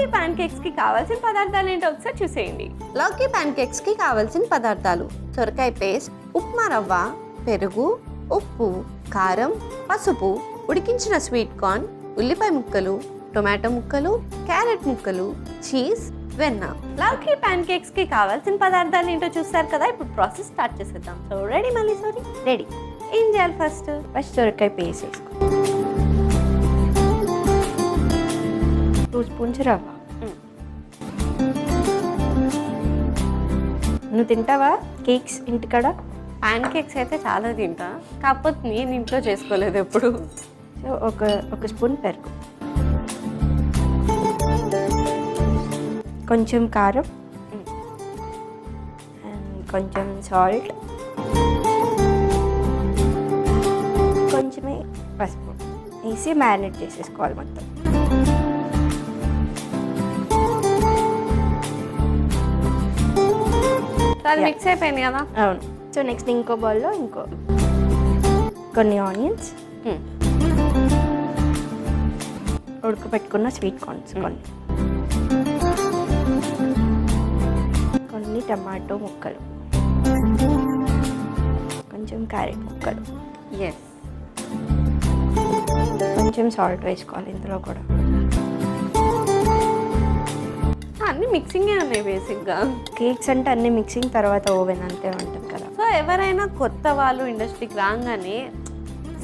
లౌకీ pan cakes కి కావాల్సిన పదార్థాలు ఏంటో ఒకసారి చూసేయండి. లౌకీ ప్యాన్ కేక్స్ కి కావాల్సిన పదార్థాలు: సొరకాయ పేస్ట్, ఉప్మా రవ్వ, పెరుగు, ఉప్పు, కారం, పసుపు, ఉడికించిన స్వీట్ కార్న్, ఉల్లిపాయ ముక్కలు, టొమాటో ముక్కలు, క్యారెట్ ముక్కలు, చీజ్, వెన్న. లౌకీ ప్యాన్ కేక్స్ కి కావాల్సిన పదార్థాలు ఏంటో చూస్తారు కదా. ఇప్పుడు ప్రాసెస్ స్టార్ట్ చేసేద్దాం. సో రెడీ మళ్ళీ రెడీ. ఏం చేయాలి? ఫస్ట్ సొరకాయ పేస్ట్ వేసుకో. 2 స్పూన్స్ రవ్వ. నువ్వు తింటావా కేక్స్ ఇంటికాడ? ప్యాన్ కేక్స్ అయితే చాలా తింటా, కాకపోతే నేను ఇంట్లో చేసుకోలేదు ఎప్పుడు. సో ఒక స్పూన్ పెరుగు, కొంచెం కారం అండ్ కొంచెం సాల్ట్, కొంచెమే పసుపు వేసి మ్యారినేట్ చేసేసుకోవాలి మొత్తం. అది మిక్స్ అయిపోయింది కదా. అవును. సో నెక్స్ట్ ఇంకో బౌల్లో కొన్ని ఆనియన్స్, ఉడకపెట్టుకున్న స్వీట్ కార్న్స్, కొన్ని టమాటో ముక్కలు, కొంచెం క్యారెట్ ముక్కలు, ఎస్, కొంచెం సాల్ట్ వేసుకోవాలి ఇందులో కూడా. అన్ని మిక్సింగే ఉన్నాయి బేసిక్గా. కేక్స్ అంటే అన్ని మిక్సింగ్, తర్వాత ఓవెన్ అంతే ఉంటుంది కదా. సో ఎవరైనా కొత్త వాళ్ళు ఇండస్ట్రీకి రాగానే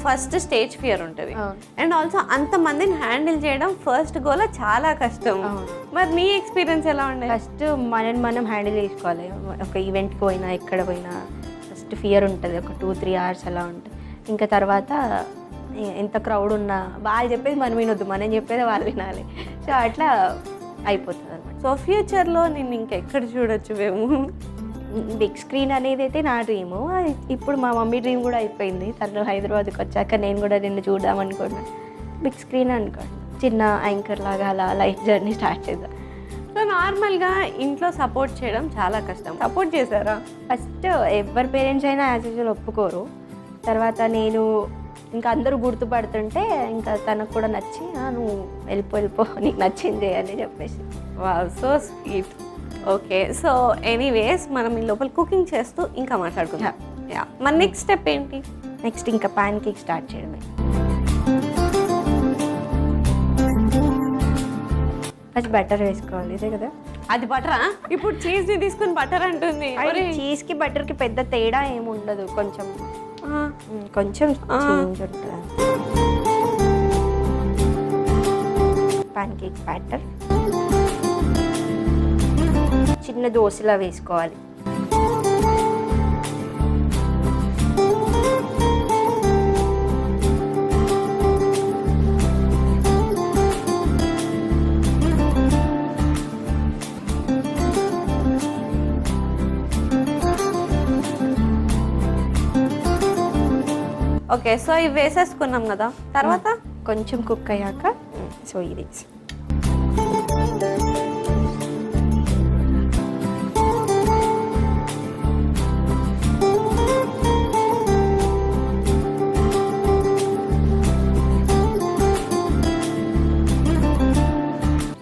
ఫస్ట్ స్టేజ్ ఫియర్ ఉంటుంది. అండ్ ఆల్సో అంతమందిని హ్యాండిల్ చేయడం ఫస్ట్ గోల్ చాలా కష్టం. మరి నీ ఎక్స్పీరియన్స్ ఎలా ఉండే? ఫస్ట్ మనం హ్యాండిల్ చేసుకోవాలి. ఒక ఈవెంట్కి పోయినా ఎక్కడ పోయినా ఫస్ట్ ఫియర్ ఉంటుంది. ఒక 2-3 hours అలా ఉంటుంది. ఇంకా తర్వాత ఎంత క్రౌడ్ ఉన్నా వాళ్ళు చెప్పేది మనం వినొద్దు, మనం చెప్పేది వాళ్ళు వినాలి. సో అట్లా అయిపోతుంది అనమాట. సో ఫ్యూచర్లో నేను ఇంకెక్కడ చూడొచ్చు మేము? బిగ్ స్క్రీన్ అనేది అయితే నా డ్రీము. ఇప్పుడు మా మమ్మీ డ్రీమ్ కూడా అయిపోయింది. తను హైదరాబాద్కి వచ్చాక నేను కూడా నిన్ను చూద్దాం అనుకున్నాను. బిగ్ స్క్రీన్ అనుకోండి, చిన్న యాంకర్ లాగా అలా లైఫ్ జర్నీ స్టార్ట్ చేద్దాం. సో నార్మల్గా ఇంట్లో సపోర్ట్ చేయడం చాలా కష్టం. సపోర్ట్ చేశారా? ఫస్ట్ ఎవరి పేరెంట్స్ అయినా యాజ్ యూజువల్ ఒప్పుకోరు. తర్వాత నేను ఇంకా అందరూ గుర్తుపడుతుంటే ఇంకా తనకు కూడా నచ్చి నువ్వు వెళ్ళిపో నీకు నచ్చింది అని చెప్పేసి. Wow, so sweet. Okay, so anyways మనం ఈ లోపల కుకింగ్ చేస్తూ ఇంకా మాట్లాడుకుందాం. మన నెక్స్ట్ స్టెప్ ఏంటి? నెక్స్ట్ ఇంకా ప్యాన్ కేక్ స్టార్ట్ చేయడమే. ఫస్ట్ బటర్ వేసుకోవాలి, ఇదే కదా. అది బటరా? ఇప్పుడు చీజ్ని తీసుకుని బటర్ అంటుంది. చీజ్కి బటర్కి పెద్ద తేడా ఏమి ఉండదు, కొంచెం చేంజ్ ఉంటుంది. ప్యాన్ కేక్ బ్యాటర్ చిన్న దోశలా వేసుకోవాలి. ఓకే, సో ఇవి వేసేసుకున్నాం కదా. తర్వాత కొంచెం కుక్ అయ్యాక సో ఇది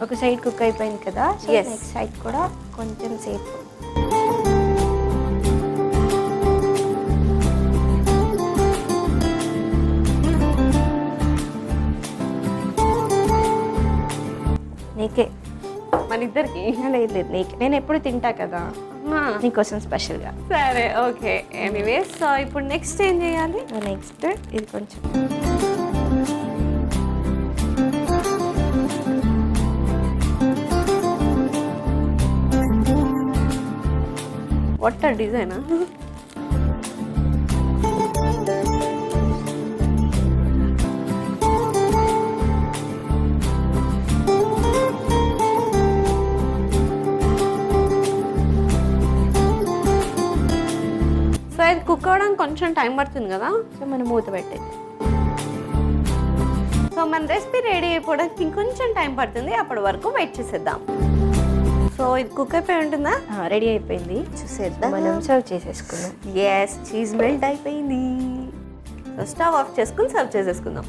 ఒక సైడ్ కుక్ అయిపోయింది కదా. నెక్స్ట్ సైడ్ కూడా కొంచెం సేపు నీకే. మన ఇద్దరికి? లేదు నీకే, నేను ఎప్పుడు తింటా కదా, నీకోసం స్పెషల్గా. సరే, ఓకే. ఎనీవేస్, సో ఇప్పుడు నెక్స్ట్ ఏం చేయాలి? నెక్స్ట్ ఇది కొంచెం వాట్ డిజైనా? సో ఇది కుక్ అవ్వడానికి కొంచెం టైం పడుతుంది కదా. సో మనం మూత పెట్టేది. సో మన రెసిపీ రెడీ అయిపోవడానికి ఇంకొంచెం టైం పడుతుంది. అప్పటి వరకు వెయిట్ చేసేద్దాం. సో ఇది కుక్ అయిపోయి ఉంటుందా? రెడీ అయిపోయింది, చూసేద్దాం. మనం సర్వ్ చేసేసుకుందాం. ఎస్, చీజ్ మెల్ట్ అయిపోయింది. సో స్టవ్ ఆఫ్ చేసుకుని సర్వ్ చేసేసుకుందాం.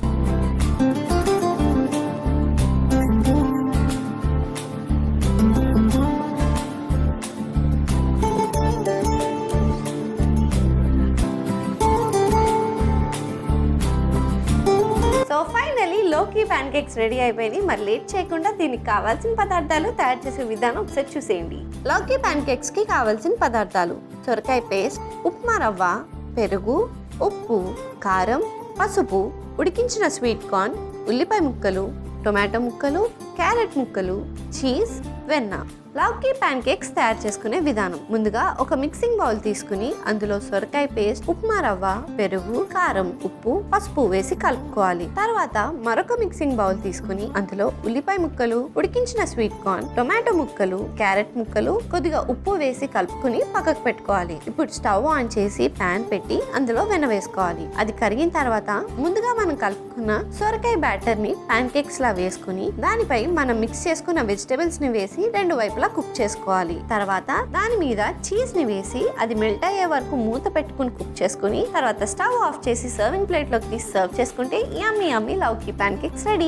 కేక్స్ రెడీ అయిపోయినాయి. మరి లేట్ చేయకుండా దీనికి కావాల్సిన పదార్థాలు తయారు చేసే విధానం ఒకసారి చూసేయండి. లౌకీ ప్యాన్ కేక్స్కి కావాల్సిన పదార్థాలు: సొరకాయ పేస్ట్, ఉప్మా రవ్వ, పెరుగు, ఉప్పు, కారం, పసుపు, ఉడికించిన స్వీట్ కార్న్, ఉల్లిపాయ ముక్కలు, టొమాటో ముక్కలు, క్యారెట్ ముక్కలు, చీజ్, వెన్న. లౌకీ ప్యాన్ కేక్స్ తయారు చేసుకునే విధానం: ముందుగా ఒక మిక్సింగ్ బౌల్ తీసుకుని అందులో సొరకాయ పేస్ట్, ఉప్మా రవ్వ, పెరుగు, కారం, ఉప్పు, పసుపు వేసి కలుపుకోవాలి. తర్వాత మరొక మిక్సింగ్ బౌల్ తీసుకుని అందులో ఉల్లిపాయ ముక్కలు, ఉడికించిన స్వీట్ కార్న్, టొమాటో ముక్కలు, క్యారెట్ ముక్కలు, కొద్దిగా ఉప్పు వేసి కలుపుకుని పక్కకు పెట్టుకోవాలి. ఇప్పుడు స్టవ్ ఆన్ చేసి ప్యాన్ పెట్టి అందులో వెన్న వేసుకోవాలి. అది కరిగిన తర్వాత ముందుగా మనం కలుపుకున్న సొరకాయ బ్యాటర్ ని ప్యాన్ కేక్స్ లా వేసుకుని దానిపై మనం మిక్స్ చేసుకున్న వెజిటబుల్స్ ని వేసి రెండు వైపులా కుక్ చేసుకోవాలి. తర్వాత దాని మీద చీజ్ ని వేసి అది మెల్ట్ అయ్యే వరకు మూత పెట్టుకుని కుక్ చేసుకుని తర్వాత స్టవ్ ఆఫ్ చేసి సర్వింగ్ ప్లేట్ లోకి తీసి సర్వ్ చేసుకుంటే యమ్మీ యమ్మీ లౌకీ ప్యాన్ కేక్స్ రెడీ.